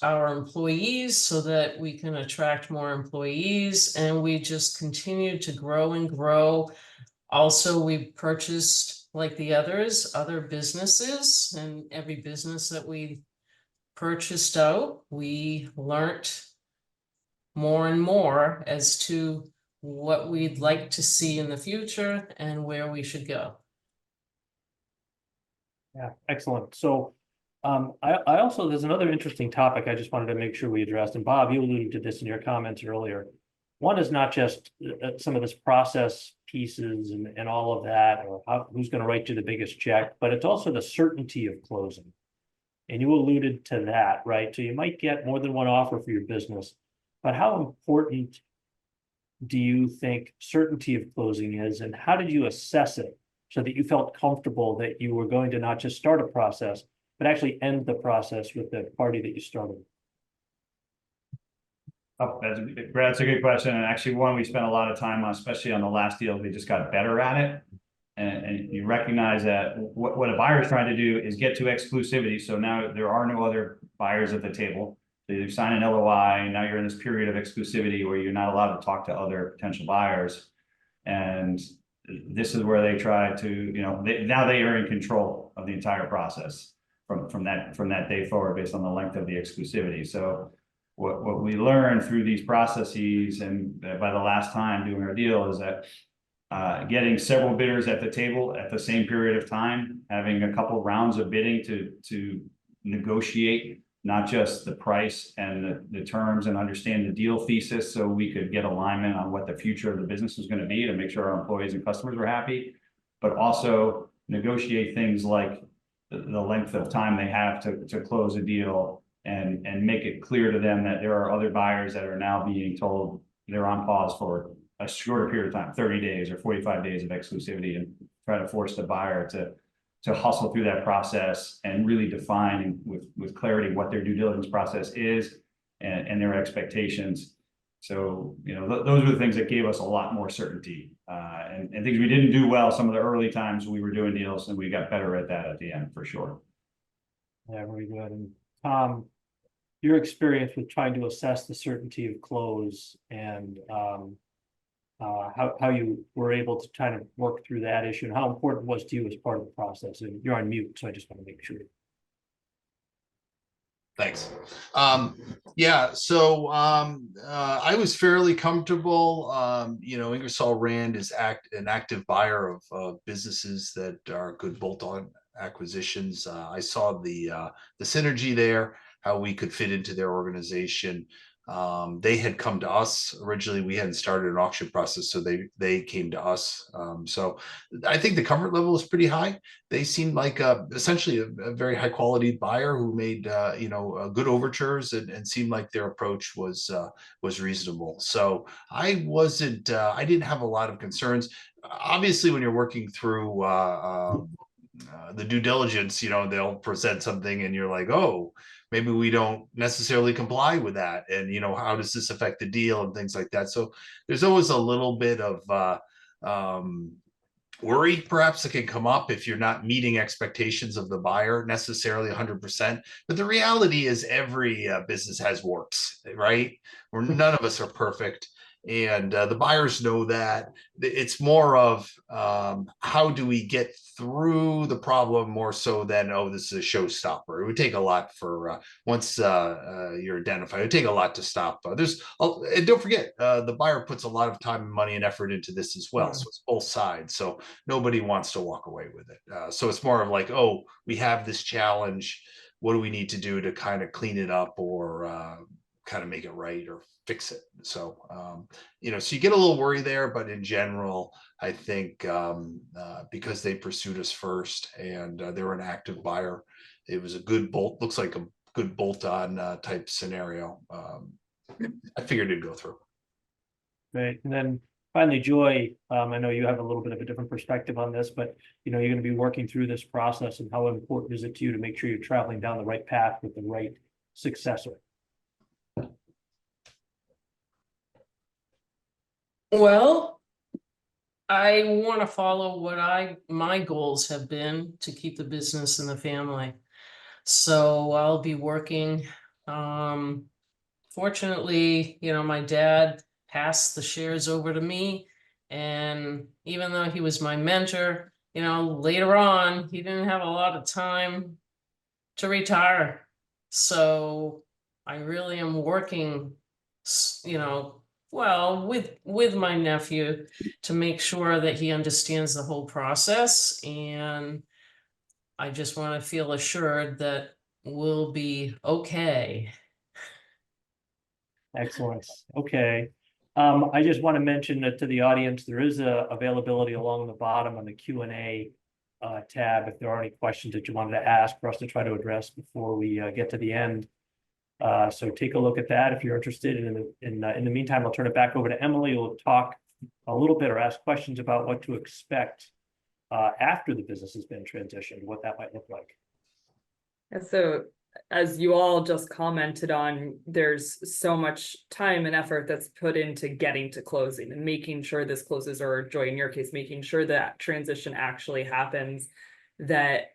our employees so that we can attract more employees, and we just continued to grow and grow. Also, we purchased, like the others, other businesses, and every business that we purchased out, we learnt more and more as to what we'd like to see in the future and where we should go. Yeah, excellent. So I also, there's another interesting topic I just wanted to make sure we addressed. And Bob, you alluded to this in your comments earlier. One is not just some of this process pieces and all of that, or who's going to write you the biggest check, but it's also the certainty of closing. And you alluded to that, right? So you might get more than one offer for your business, but how important do you think certainty of closing is, and how did you assess it so that you felt comfortable that you were going to not just start a process, but actually end the process with the party that you started? Oh, that's a good question, and actually one we spent a lot of time on, especially on the last deal. We just got better at it, and you recognize that what a buyer is trying to do is get to exclusivity. So now there are no other buyers at the table. So you sign an LOI, now you're in this period of exclusivity where you're not allowed to talk to other potential buyers, and this is where they try to, now they are in control of the entire process from that day forward based on the length of the exclusivity. So what we learned through these processes and by the last time doing our deal is that getting several bidders at the table at the same period of time, having a couple rounds of bidding to negotiate not just the price and the terms and understand the deal thesis, so we could get alignment on what the future of the business was going to be to make sure our employees and customers were happy, but also negotiate things like the length of time they have to close a deal, and make it clear to them that there are other buyers that are now being told they're on pause for a shorter period of time, 30 days or 45 days of exclusivity, and try to force the buyer to hustle through that process and really define with clarity what their due diligence process is and their expectations. So, those are the things that gave us a lot more certainty and things we didn't do well some of the early times we were doing deals, and we got better at that at the end for sure. Yeah, very good. And Tom, your experience with trying to assess the certainty of close and how you were able to kind of work through that issue, and how important it was to you as part of the process. And you're on mute, so I just want to make sure. Thanks. Yeah, so I was fairly comfortable. Ingersoll Rand is an active buyer of businesses that are good bolt-on acquisitions. I saw the synergy there, how we could fit into their organization. They had come to us originally. We hadn't started an auction process, so they came to us. So I think the comfort level is pretty high. They seemed like essentially a very high quality buyer who made good overtures and seemed like their approach was reasonable. So I didn't have a lot of concerns. Obviously, when you're working through the due diligence, they'll present something and you're like, oh, maybe we don't necessarily comply with that. And, how does this affect the deal and things like that. So there's always a little bit of worry perhaps that can come up if you're not meeting expectations of the buyer necessarily 100%. But the reality is every business has warts, right? Where none of us are perfect. And the buyers know that. It's more of how do we get through the problem more so than, oh, this is a showstopper. It would take a lot for once you're identified. It would take a lot to stop. And don't forget, the buyer puts a lot of time and money and effort into this as well. So it's both sides. So nobody wants to walk away with it. So it's more of like, oh, we have this challenge. What do we need to do to kind of clean it up or kind of make it right or fix it. So, so you get a little worry there, but in general, I think because they pursued us first and they were an active buyer, it was a good looks like a good bolt-on type scenario. I figured it'd go through. Right, and then finally, Joy, I know you have a little bit of a different perspective on this, but you're going to be working through this process, and how important is it to you to make sure you're traveling down the right path with the right successor? Well, I want to follow what my goals have been to keep the business in the family. So I'll be working, fortunately, my dad passed the shares over to me. And even though he was my mentor, later on, he didn't have a lot of time to retire. So I really am working, well, with my nephew to make sure that he understands the whole process. And I just want to feel assured that we'll be okay. Excellent. Okay. I just want to mention that to the audience, there is a availability along the bottom on the Q&A tab if there are any questions that you wanted to ask for us to try to address before we get to the end. So take a look at that if you're interested. And in the meantime, I'll turn it back over to Emily, who will talk a little bit or ask questions about what to expect after the business has been transitioned, what that might look like. And so, as you all just commented on, there's so much time and effort that's put into getting to closing and making sure this closes, or Joy, in your case, making sure that transition actually happens, that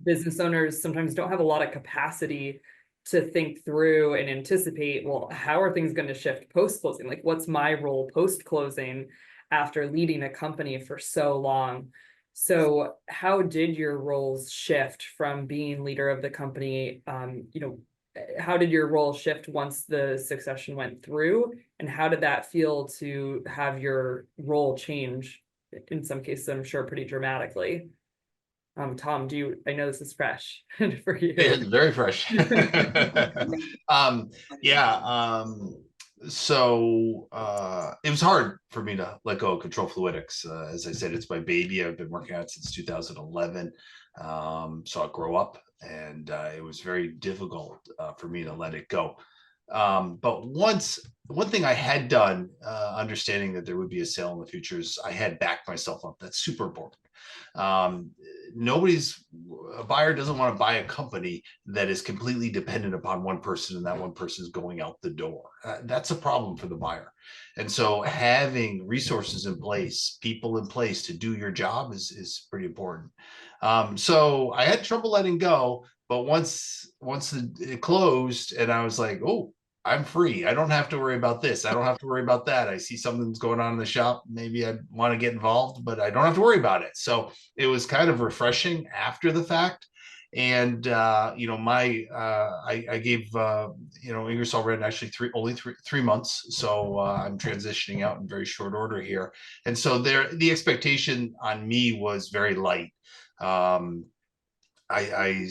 business owners sometimes don't have a lot of capacity to think through and anticipate, well, how are things going to shift post-closing? Like, what's my role post-closing after leading a company for so long? So how did your roles shift from being leader of the company? How did your role shift once the succession went through? And how did that feel to have your role change, in some cases, I'm sure, pretty dramatically? Tom, I know this is fresh for you. It's very fresh. So it was hard for me to let go of control fluidics. As I said, it's my baby. I've been working on it since 2011. So I grew up, and it was very difficult for me to let it go. But one thing I had done, understanding that there would be a sale in the future, is I had backed myself up. That's super important. A buyer doesn't want to buy a company that is completely dependent upon one person, and that one person is going out the door. That's a problem for the buyer. And so having resources in place, people in place to do your job is pretty important. So I had trouble letting go, but once it closed and I was like, oh, I'm free. I don't have to worry about this. I don't have to worry about that. I see something's going on in the shop. Maybe I want to get involved, but I don't have to worry about it. So it was kind of refreshing after the fact. And I gave Ingersoll Rand actually only three months. So I'm transitioning out in very short order here. And so the expectation on me was very light. I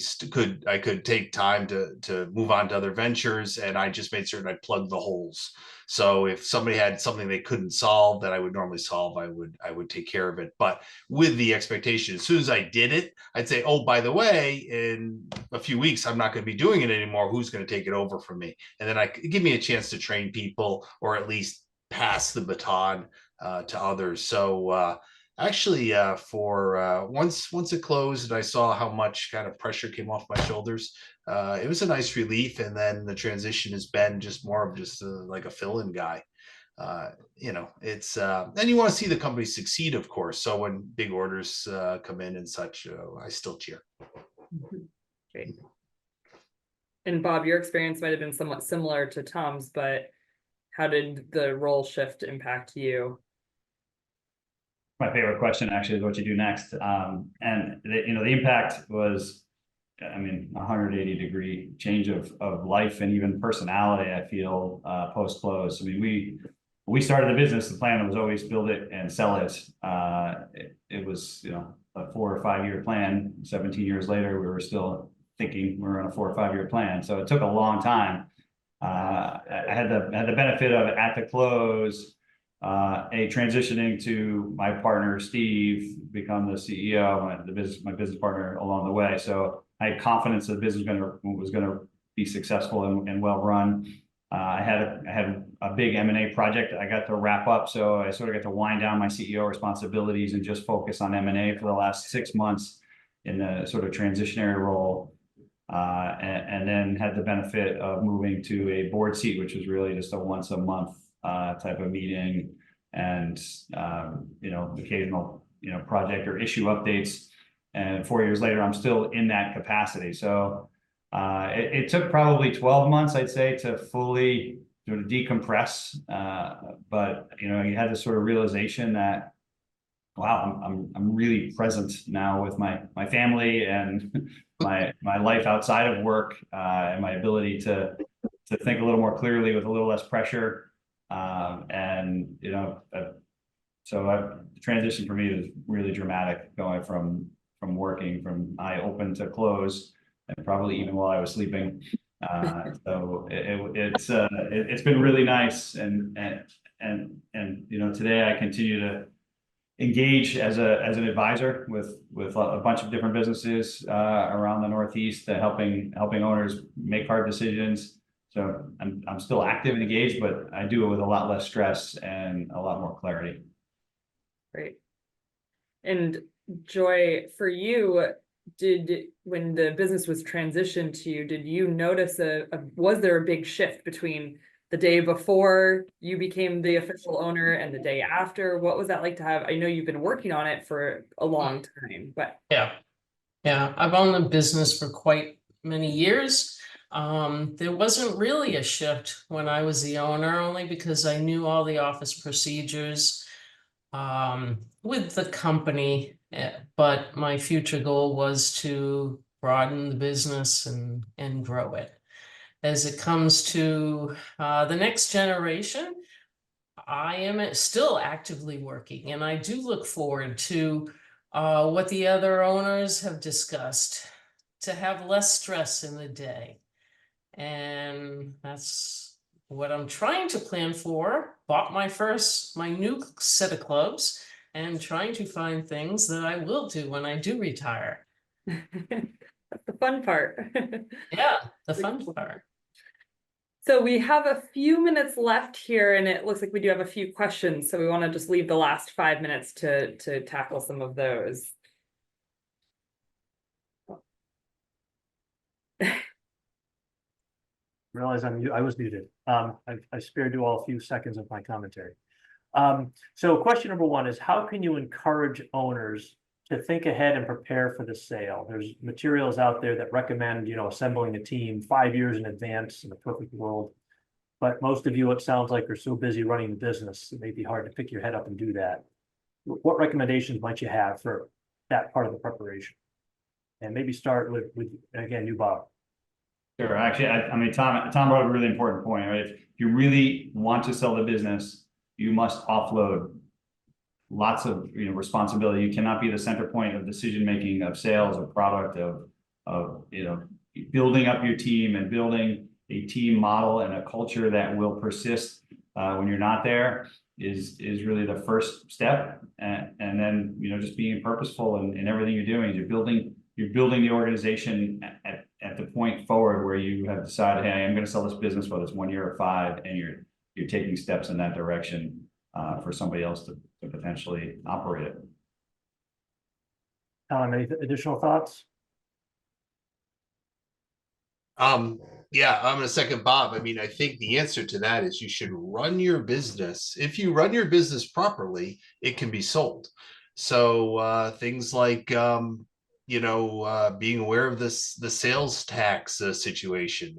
could take time to move on to other ventures, and I just made certain I plugged the holes. So if somebody had something they couldn't solve that I would normally solve, I would take care of it. But with the expectation, as soon as I did it, I'd say, oh, by the way, in a few weeks, I'm not going to be doing it anymore. Who's going to take it over from me? And then give me a chance to train people, or at least pass the baton to others. So actually, once it closed and I saw how much kind of pressure came off my shoulders, it was a nice relief. And then the transition has been just more of like a fill-in guy. It's and you want to see the company succeed, of course. So when big orders come in and such, I still cheer. Great. And Bob, your experience might have been somewhat similar to Tom's, but how did the role shift impact you? My favorite question actually is what you do next. And the impact was, 180-degree change of life and even personality, I feel, post-close. I mean, we started the business, the plan was always build it and sell it. It was, a 4 or 5 year plan. 17 years later, we were still thinking we're on a 4 or 5 year plan. So it took a long time I had the benefit of at the close, a transitioning to my partner, Steve, become the CEO, my business partner along the way. So I had confidence that the business was gonna be successful and well run. I had a big M&A project I got to wrap up, so I sort of got to wind down my CEO responsibilities and just focus on M&A for the last 6 months in the sort of transitionary role. And then had the benefit of moving to a board seat, which was really just a once a month type of meeting, and occasional project or issue updates. And 4 years later, I'm still in that capacity. So it took probably 12 months, I'd say, to fully sort of decompress. But you had this sort of realization that, wow, I'm really present now with my family and my life outside of work, and my ability to think a little more clearly with a little less pressure. So the transition for me was really dramatic, going from working from eye open to close, and probably even while I was sleeping. So it's been really nice, and today I continue to engage as an advisor with a bunch of different businesses around the Northeast, helping owners make hard decisions. So I'm still active and engaged, but I do it with a lot less stress and a lot more clarity. Great. And Joy, for you, when the business was transitioned to you, did you notice was there a big shift between the day before you became the official owner and the day after? What was that like to have? I know you've been working on it for a long time, but Yeah. I've owned the business for quite many years. There wasn't really a shift when I was the owner, only because I knew all the office procedures with the company. But my future goal was to broaden the business and grow it. As it comes to the next generation, I am still actively working, and I do look forward to what the other owners have discussed, to have less stress in the day. And that's what I'm trying to plan for. Bought my new set of clubs, and trying to find things that I will do when I do retire. that's the fun part. Yeah, the fun part. So we have a few minutes left here, and it looks like we do have a few questions. So we want to just leave the last 5 minutes to tackle some of those. Realize I was muted. I spared you all a few seconds of my commentary. So question number one is, how can you encourage owners to think ahead and prepare for the sale? There's materials out there that recommend, assembling a team 5 years in advance in a perfect world. But most of you, it sounds like, are so busy running the business, it may be hard to pick your head up and do that. What recommendations might you have for that part of the preparation? And maybe start with again, you, Bob. Sure. Actually, I mean, Tom brought up a really important point, right? If you really want to sell the business, you must offload lots of responsibility. You cannot be the center point of decision making of sales or product of building up your team and building a team model and a culture that will persist when you're not there is really the first step. And then just being purposeful in everything you're doing. You're building the organization at the point forward where you have decided, hey, I'm going to sell this business, whether it's 1 year or 5, and you're taking steps in that direction for somebody else to potentially operate it. Any additional thoughts? Yeah, I'm gonna second Bob. I mean, I think the answer to that is you should run your business. If you run your business properly, it can be sold. So things like being aware of the sales tax situation.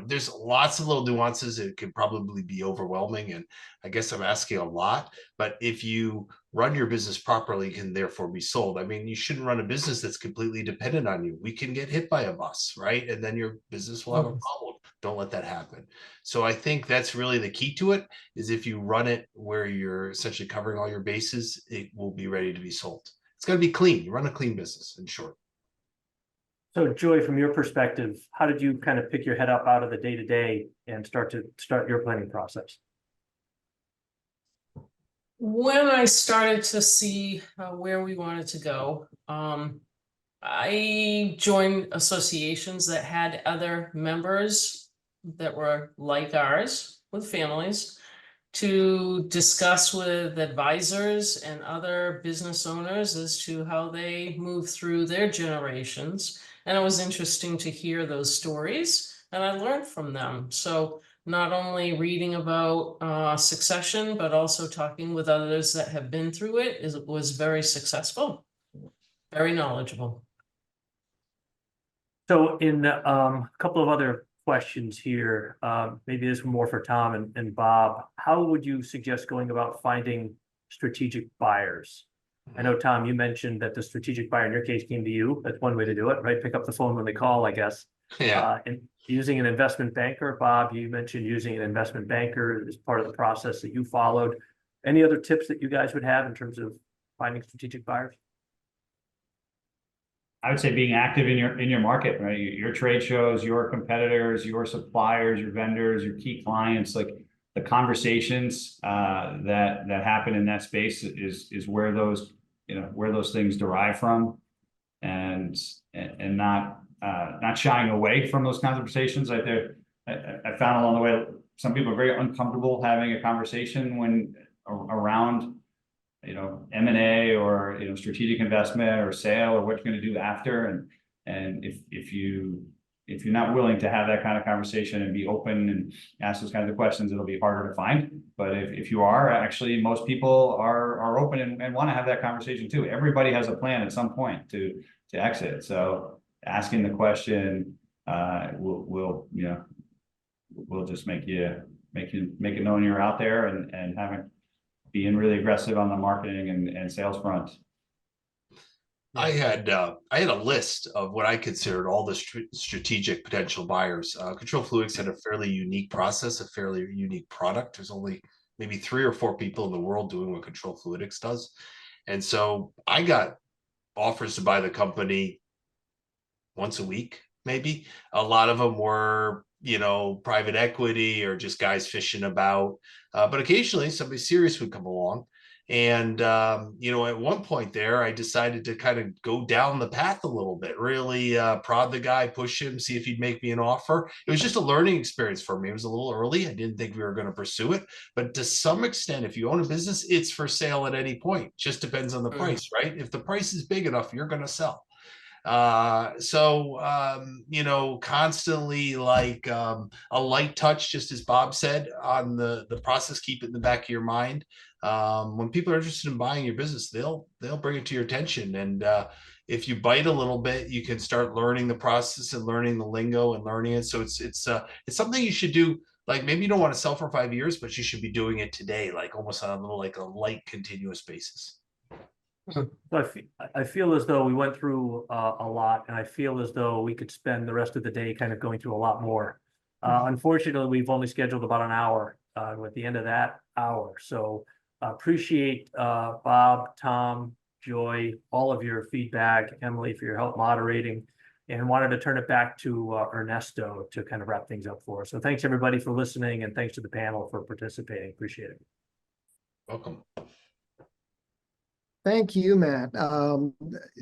There's lots of little nuances. It could probably be overwhelming, and I guess I'm asking a lot. But if you run your business properly, it can therefore be sold. I mean, you shouldn't run a business that's completely dependent on you. We can get hit by a bus, right? And then your business will have a problem. Don't let that happen. So I think that's really the key to it, is if you run it where you're essentially covering all your bases, it will be ready to be sold. It's got to be clean. You run a clean business, in short. So Joy, from your perspective, how did you kind of pick your head up out of the day-to-day and start your planning process? When I started to see where we wanted to go, I joined associations that had other members that were like ours with families to discuss with advisors and other business owners as to how they move through their generations. And it was interesting to hear those stories, and I learned from them. So not only reading about succession, but also talking with others that have been through it was very successful, very knowledgeable. So in a couple of other questions here, maybe this is more for Tom and Bob. How would you suggest going about finding strategic buyers? I know, Tom, you mentioned that the strategic buyer in your case came to you. That's one way to do it, right? Pick up the phone when they call, I guess. Yeah. And using an investment banker. Bob, you mentioned using an investment banker as part of the process that you followed. Any other tips that you guys would have in terms of finding strategic buyers? I would say being active in your market, right? Your trade shows, your competitors, your suppliers, your vendors, your key clients, like the conversations that happen in that space is where those things derive from, and not shying away from those conversations. Like I found along the way, some people are very uncomfortable having a conversation when around M&A or strategic investment or sale or what you're going to do after, and if you're not willing to have that kind of conversation and be open and ask those kinds of questions, it'll be harder to find. But if you are, actually most people are open and want to have that conversation too. Everybody has a plan at some point to exit, so asking the question will just make it known you're out there, and being really aggressive on the marketing and sales front. I had a list of what I considered all the strategic potential buyers. Control Fluidics had a fairly unique process, a fairly unique product. There's only maybe 3 or 4 people in the world doing what Control Fluidics does. And so I got offers to buy the company once a week, maybe. A lot of them were, private equity or just guys fishing about. But occasionally somebody serious would come along. And, at one point there, I decided to kind of go down the path a little bit, really prod the guy, push him, see if he'd make me an offer. It was just a learning experience for me. It was a little early. I didn't think we were going to pursue it. But to some extent, if you own a business, it's for sale at any point. Just depends on the price, right? If the price is big enough, you're going to sell. Constantly like a light touch, just as Bob said, on the process, keep it in the back of your mind. When people are interested in buying your business, they'll bring it to your attention. And if you bite a little bit, you can start learning the process and learning the lingo and learning it. So it's something you should do. Like maybe you don't want to sell for 5 years, but you should be doing it today, like almost on a little like a light continuous basis. So I feel as though we went through a lot, and I feel as though we could spend the rest of the day kind of going through a lot more. Unfortunately, we've only scheduled about an hour. We're at the end of that hour. So appreciate Bob, Tom, Joy, all of your feedback, Emily, for your help moderating, and wanted to turn it back to Ernesto to kind of wrap things up for us. So thanks everybody for listening, and thanks to the panel for participating. Appreciate it. Welcome. Thank you, Matt.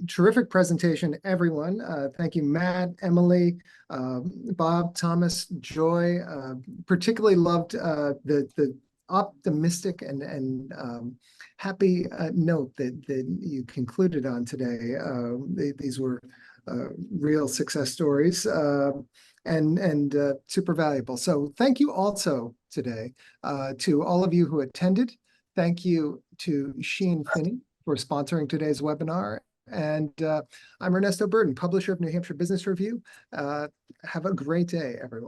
Terrific presentation, everyone. Thank you, Matt, Emily, Bob, Thomas, Joy. Particularly loved the optimistic and happy note that you concluded on today. These were real success stories and super valuable. So thank you also today to all of you who attended. Thank you to Sheehan Finney for sponsoring today's webinar. And I'm Ernesto Burden, publisher of New Hampshire Business Review. Have a great day, everyone.